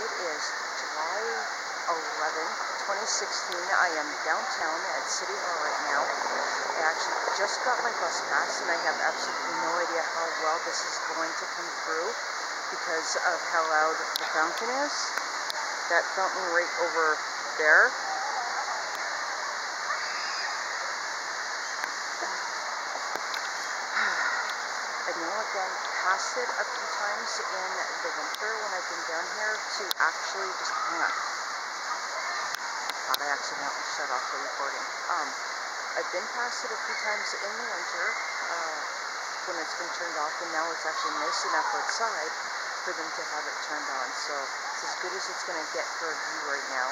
It is July 11th, 2016. I am downtown at City Hall right now. I actually just got my bus pass and I have absolutely no idea how well this is going to come through because of how loud the fountain is. That fountain right over there. I know I've gone past it a few times in the winter when I've been down here to actually just hang on. Thought I accidentally shut off the recording. I've been past it a few times in the winter when it's been turned off, and now it's actually nice enough outside for them to have it turned on. So it's as good as it's going to get for a view right now.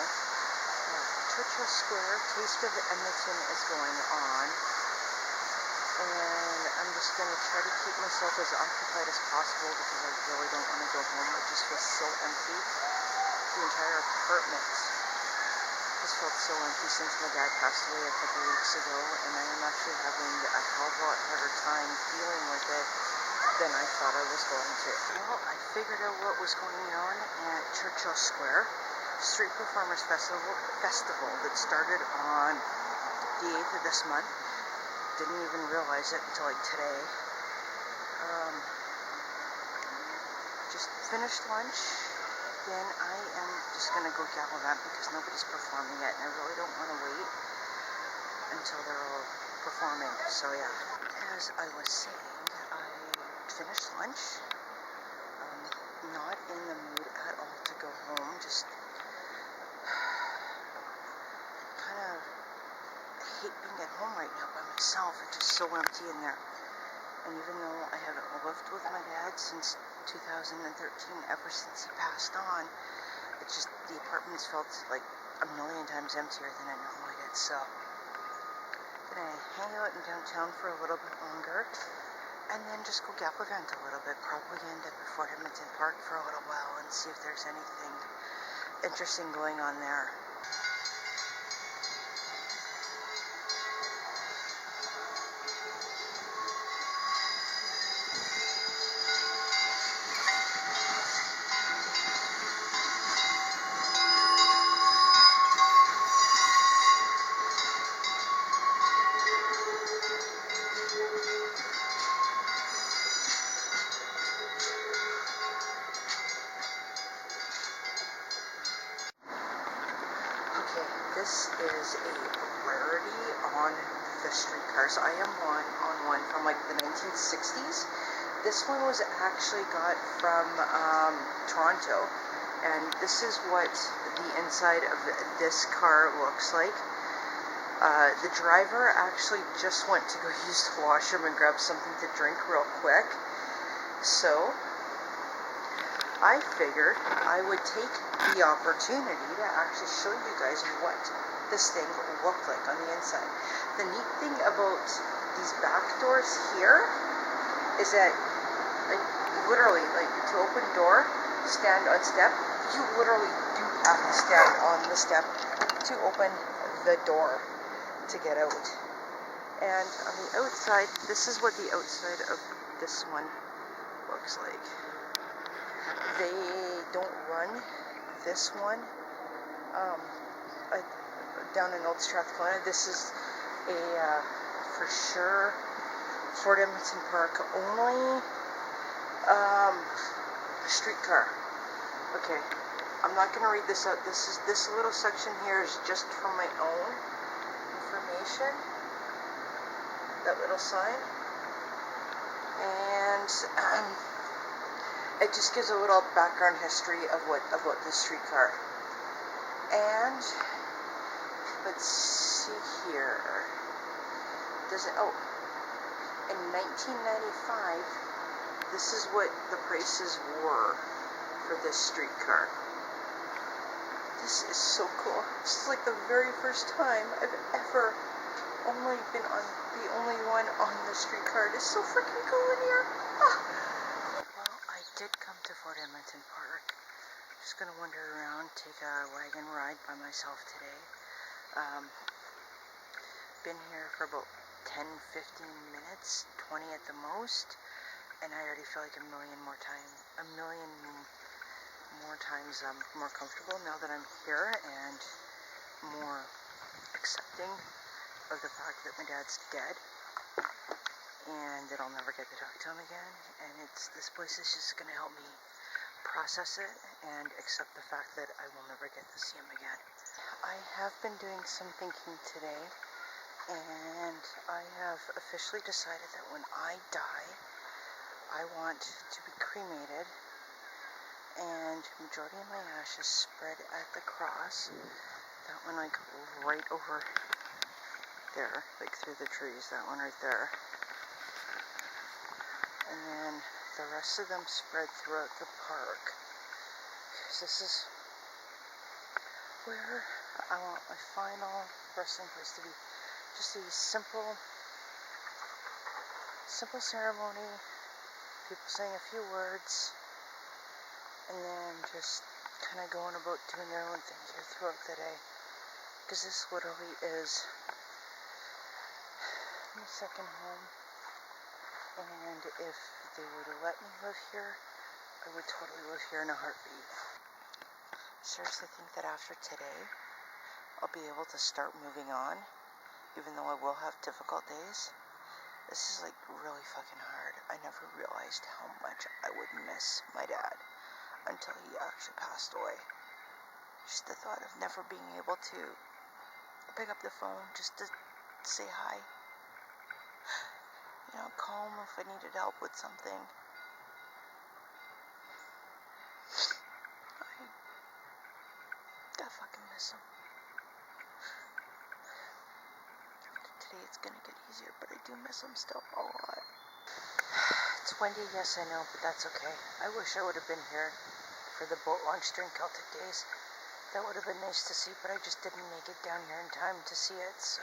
Churchill Square, Taste of Edmonton is going on. And I'm just going to try to keep myself as occupied as possible because I really don't want to go home. It just feels so empty. The entire apartment has felt so empty since my dad passed away a couple weeks ago, and I am actually having a hell of a lot harder time dealing with it than I thought I was going to. Well, I figured out what was going on at Churchill Square. Street Performers Festival that started on the 8th of this month. Didn't even realize it until like today. Just finished lunch. Then I am just going to go gallivant because nobody's performing yet, and I really don't want to wait until they're all performing. So yeah, as I was saying, I finished lunch. Not in the mood at all to go home. Just kind of hate being at home right now by myself. It's just so empty in there. And even though I haven't lived with my dad since 2013, ever since he passed on, it's just the apartment's felt like a million times emptier than it normally gets. So I'm gonna hang out in downtown for a little bit longer and then just go gallivant a little bit. Probably end up at Fort Edmonton Park for a little while and see if there's anything interesting going on there. This is a rarity on the streetcars. I am on one from like the 1960s. This one was actually got from Toronto, and this is what the inside of this car looks like. The driver actually just went to go use the washroom and grab something to drink real quick. So I figured I would take the opportunity to actually show you guys what this thing looked like on the inside. The neat thing about these back doors here is that, like, literally, like, to open door, stand on step, you literally do have to stand on the step to open the door to get out. And on the outside, this is what the outside of this one looks like. They don't run this one down in Old Strathcona. This is a for sure Fort Edmonton Park only streetcar. Okay, I'm not going to read this out. This little section here is just for my own information. That little sign, and it just gives a little background history of about this streetcar. And let's see here. In 1995, this is what the prices were for this streetcar. This is so cool. This is like the very first time I've ever only been on the only one on the streetcar. It is so freaking cool in here. Did come to Fort Edmonton Park. Just gonna wander around, take a wagon ride by myself today. Been here for about 10-15 minutes, 20 at the most, and I already feel like a million more times I'm more comfortable now that I'm here and more accepting of the fact that my dad's dead and that I'll never get to talk to him again. And this place is just going to help me process it and accept the fact that I will never get to see him again. I have been doing some thinking today, and I have officially decided that when I die, I want to be cremated and majority of my ashes spread at the cross. That one like right over there, like through the trees, that one right there. And then the rest of them spread throughout the park. Because this is where I want my final resting place to be. Just a simple ceremony, people saying a few words, and then just kind of going about doing their own thing here throughout the day. Because this literally is my second home, and if they were to let me live here, I would totally live here in a heartbeat. I seriously think that after today, I'll be able to start moving on, even though I will have difficult days. This is like really fucking hard. I never realized how much I would miss my dad until he actually passed away. Just the thought of never being able to pick up the phone just to say hi. You know, call him if I needed help with something. I fucking miss him. Today it's gonna get easier, but I do miss him still a lot. It's windy, yes I know, but that's okay. I wish I would have been here for the boat launch during Celtic Days. That would have been nice to see, but I just didn't make it down here in time to see it, so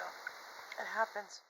it happens.